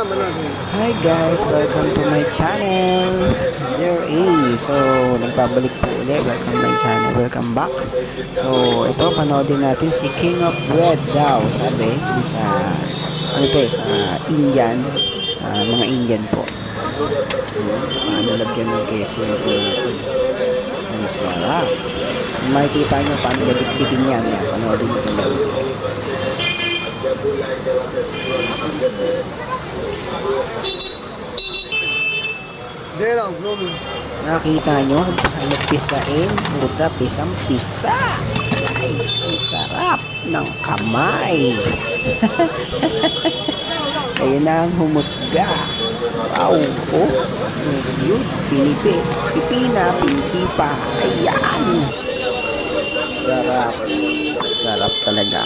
Hi guys, welcome to my channel Zero A. So, nagbabalik po ulit. Welcome my channel, welcome back. So, ito panoodin natin si King of Bread daw. Sabi, sa ano to sa Indian, sa mga Indian po. Paano lagyan ng kesyo natin. Ang sarap. Kung makikita nyo paano gadikdikin yan, yan. Panoodin nyo po maigi. Nakita nyo kung paano pisain, puta, pisang-pisa. Guys, ang sarap ng kamay. Ayun na ang humusga. Wow, oh, yun, pinipi pa. Ayan. Sarap, sarap talaga.